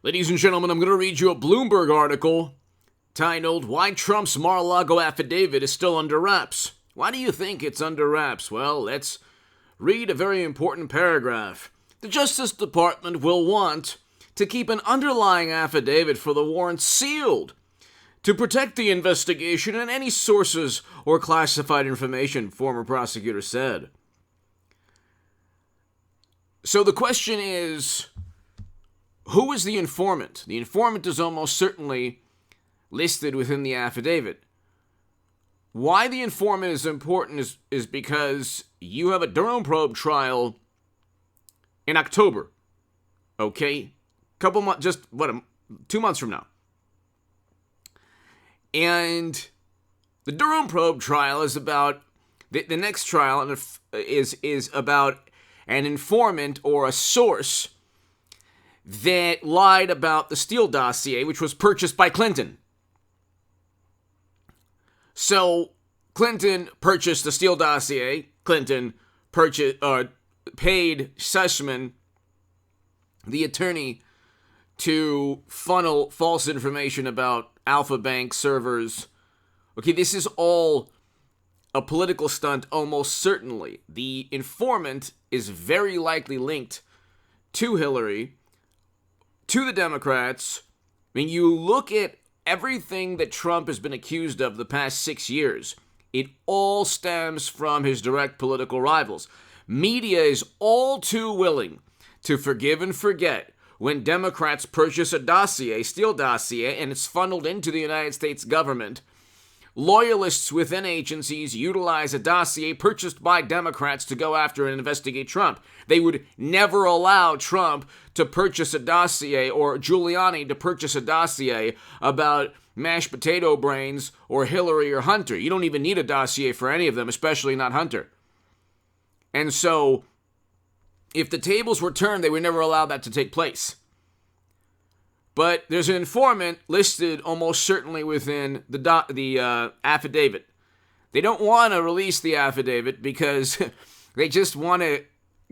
Ladies and gentlemen, I'm going to read you a Bloomberg article titled, Why Trump's Mar-a-Lago Affidavit is Still Under Wraps. Why do you think it's under wraps? Well, let's read a very important paragraph. The Justice Department will want to keep an underlying affidavit for the warrant sealed to protect the investigation and any sources or classified information, former prosecutor said. So the question is, who is the informant? The informant is almost certainly listed within the affidavit. Why the informant is important is because you have a Durham probe trial in October. Okay? 2 months from now. And the Durham probe trial is about, the next trial is about an informant or a source that lied about the Steele dossier, which was purchased by Clinton. So, Clinton purchased the Steele dossier. Clinton paid Sussman, the attorney, to funnel false information about Alpha Bank servers. Okay, this is all a political stunt, almost certainly. The informant is very likely linked to Hillary, to the Democrats. I mean, you look at everything that Trump has been accused of the past 6 years, it all stems from his direct political rivals. Media is all too willing to forgive and forget when Democrats purchase a dossier, Steele dossier, and it's funneled into the United States government. Loyalists within agencies utilize a dossier purchased by Democrats to go after and investigate Trump. They would never allow Trump to purchase a dossier or Giuliani to purchase a dossier about mashed potato brains or Hillary or Hunter. You don't even need a dossier for any of them, especially not Hunter. And so, if the tables were turned, they would never allow that to take place. But there's an informant listed almost certainly within the affidavit. They don't want to release the affidavit because they just want to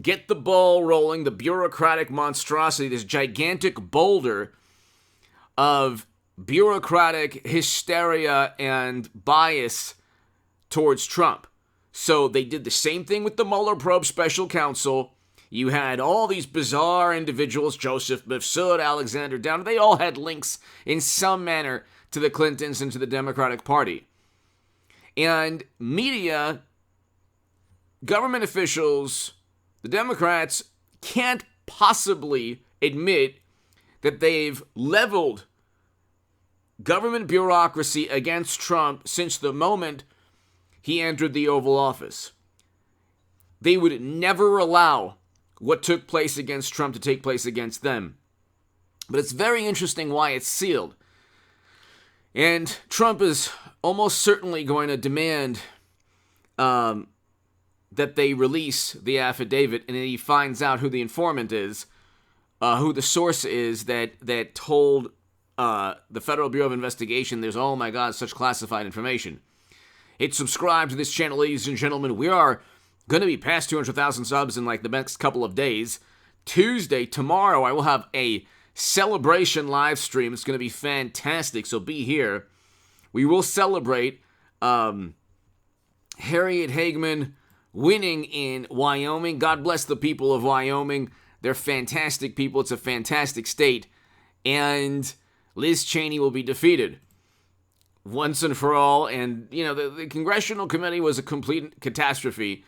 get the ball rolling, the bureaucratic monstrosity, this gigantic boulder of bureaucratic hysteria and bias towards Trump. So they did the same thing with the Mueller probe special counsel. You had all these bizarre individuals, Joseph Mifsud, Alexander Downer, they all had links in some manner to the Clintons and to the Democratic Party. And media, government officials, the Democrats can't possibly admit that they've leveled government bureaucracy against Trump since the moment he entered the Oval Office. They would never allow what took place against Trump to take place against them. But it's very interesting why it's sealed. And Trump is almost certainly going to demand that they release the affidavit, and then he finds out who the informant is, who the source is that told the Federal Bureau of Investigation there's, oh my God, such classified information. Hit subscribe to this channel, ladies and gentlemen. We are going to be past 200,000 subs in like the next couple of days. Tuesday, tomorrow, I will have a celebration live stream. It's going to be fantastic, so be here. We will celebrate Harriet Hagman winning in Wyoming. God bless the people of Wyoming. They're fantastic people. It's a fantastic state. And Liz Cheney will be defeated once and for all. And, you know, the Congressional Committee was a complete catastrophe.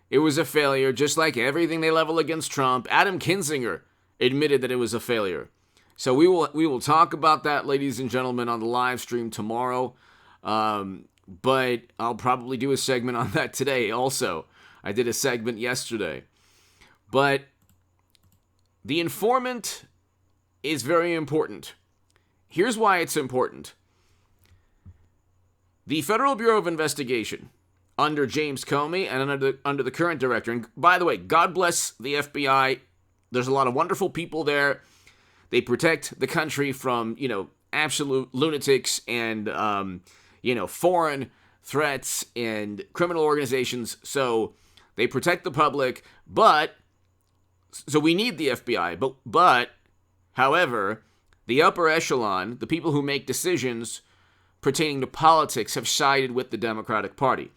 It was a failure, just like everything they level against Trump. Adam Kinzinger admitted that it was a failure. So we will talk about that, ladies and gentlemen, on the live stream tomorrow. But I'll probably do a segment on that today also. I did a segment yesterday. But the informant is very important. Here's why it's important. The Federal Bureau of Investigation, under James Comey and under the current director. And by the way, God bless the FBI. There's a lot of wonderful people there. They protect the country from, absolute lunatics and, foreign threats and criminal organizations. So they protect the public, so we need the FBI. But however, the upper echelon, the people who make decisions pertaining to politics, have sided with the Democratic Party.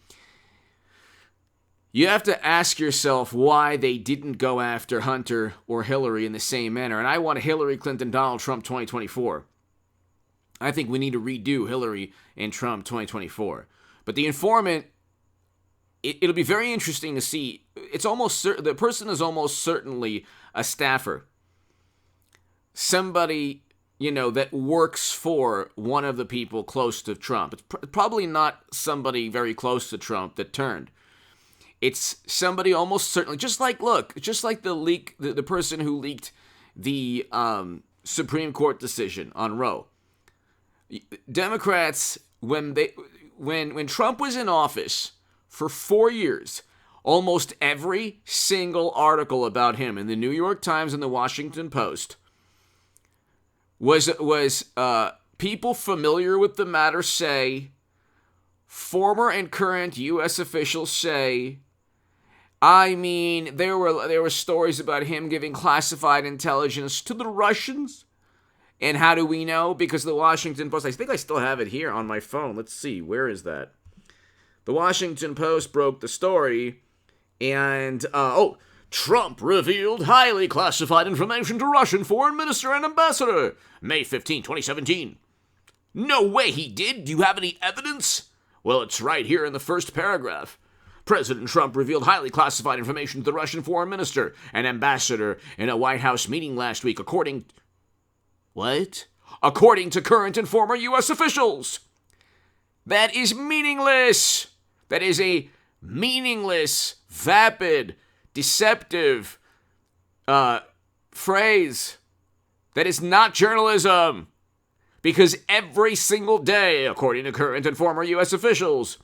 You have to ask yourself why they didn't go after Hunter or Hillary in the same manner. And I want Hillary Clinton, Donald Trump 2024. I think we need to redo Hillary and Trump 2024. But the informant, it'll be very interesting to see. It's almost the person is almost certainly a staffer. Somebody, that works for one of the people close to Trump. It's probably not somebody very close to Trump that turned. It's somebody almost certainly, just like the person who leaked the Supreme Court decision on Roe. Democrats, when Trump was in office for 4 years, almost every single article about him in the New York Times and the Washington Post was people familiar with the matter say, former and current U.S. officials say. I mean, there were stories about him giving classified intelligence to the Russians. And how do we know? Because the Washington Post, I think I still have it here on my phone. Let's see, where is that? The Washington Post broke the story, and, Trump revealed highly classified information to Russian foreign minister and ambassador, May 15, 2017. No way he did. Do you have any evidence? Well, it's right here in the first paragraph. President Trump revealed highly classified information to the Russian foreign minister and ambassador in a White House meeting last week, according to current and former U.S. officials. That is meaningless. That is a meaningless, vapid, deceptive phrase. That is not journalism. Because every single day, according to current and former U.S. officials,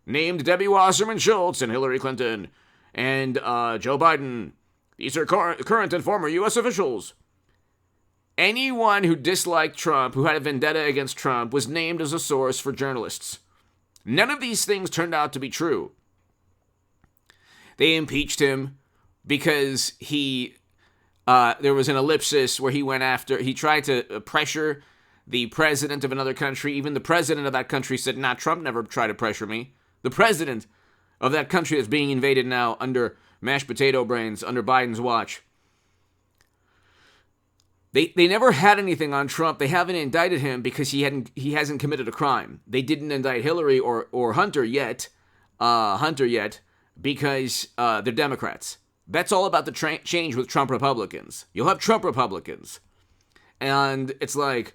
named Debbie Wasserman Schultz and Hillary Clinton and Joe Biden, these are current and former U.S. officials. Anyone who disliked Trump, who had a vendetta against Trump, was named as a source for journalists. None of these things turned out to be true. They impeached him because there was an ellipsis where he tried to pressure the president of another country. Even the president of that country said, nah, Trump never tried to pressure me. The president of that country that's being invaded now under mashed potato brains, under Biden's watch. They never had anything on Trump. They haven't indicted him because he hasn't committed a crime. They didn't indict Hillary or Hunter yet, because they're Democrats. That's all about the change with Trump Republicans. You'll have Trump Republicans. And it's like,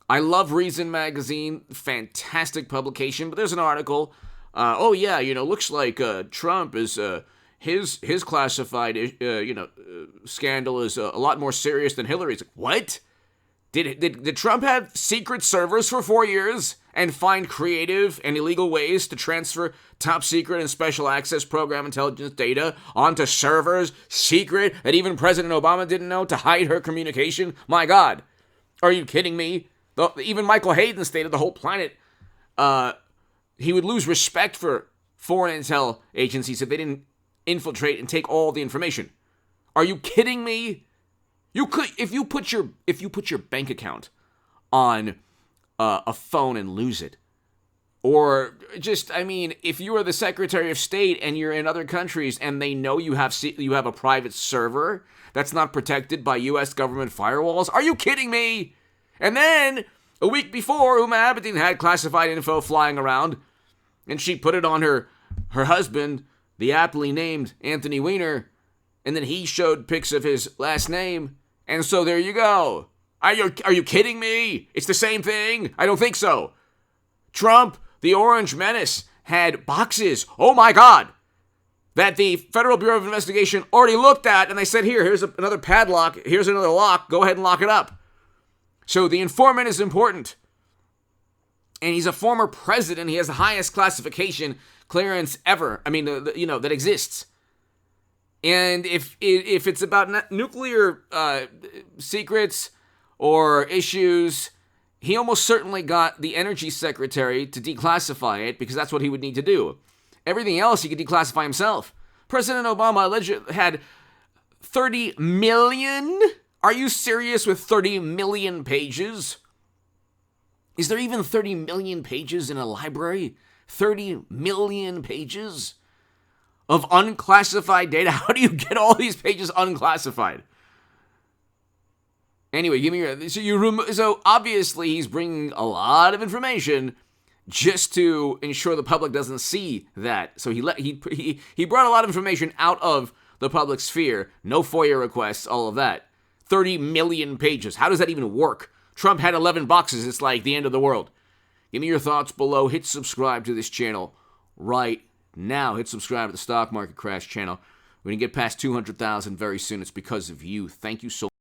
I love Reason Magazine, fantastic publication, but there's an article, looks like Trump is, his classified, scandal is a lot more serious than Hillary's. What? Did Trump have secret servers for 4 years and find creative and illegal ways to transfer top secret and special access program intelligence data onto servers, secret, that even President Obama didn't know, to hide her communication? My God. Are you kidding me? Even Michael Hayden stated the whole planet, he would lose respect for foreign intel agencies if they didn't infiltrate and take all the information. Are you kidding me? You could, if you put your bank account on a phone and lose it, or if you are the Secretary of State and you're in other countries and they know you have a private server that's not protected by U.S. government firewalls, are you kidding me? And then, a week before, Uma Abedin had classified info flying around, and she put it on her husband, the aptly named Anthony Weiner, and then he showed pics of his last name, and so there you go. Are you kidding me? It's the same thing? I don't think so. Trump, the Orange Menace, had boxes, oh my God, that the Federal Bureau of Investigation already looked at, and they said, here's another padlock, here's another lock, go ahead and lock it up. So the informant is important. And he's a former president. He has the highest classification clearance ever. That exists. And if it's about nuclear secrets or issues, he almost certainly got the energy secretary to declassify it because that's what he would need to do. Everything else he could declassify himself. President Obama allegedly had 30 million. Are you serious with 30 million pages? Is there even 30 million pages in a library? 30 million pages of unclassified data? How do you get all these pages unclassified? Anyway, give me your... So obviously he's bringing a lot of information just to ensure the public doesn't see that. So he brought a lot of information out of the public sphere. No FOIA requests, all of that. 30 million pages. How does that even work? Trump had 11 boxes. It's like the end of the world. Give me your thoughts below. Hit subscribe to this channel right now. Hit subscribe to the Stock Market Crash channel. We're going to get past 200,000 very soon. It's because of you. Thank you so much.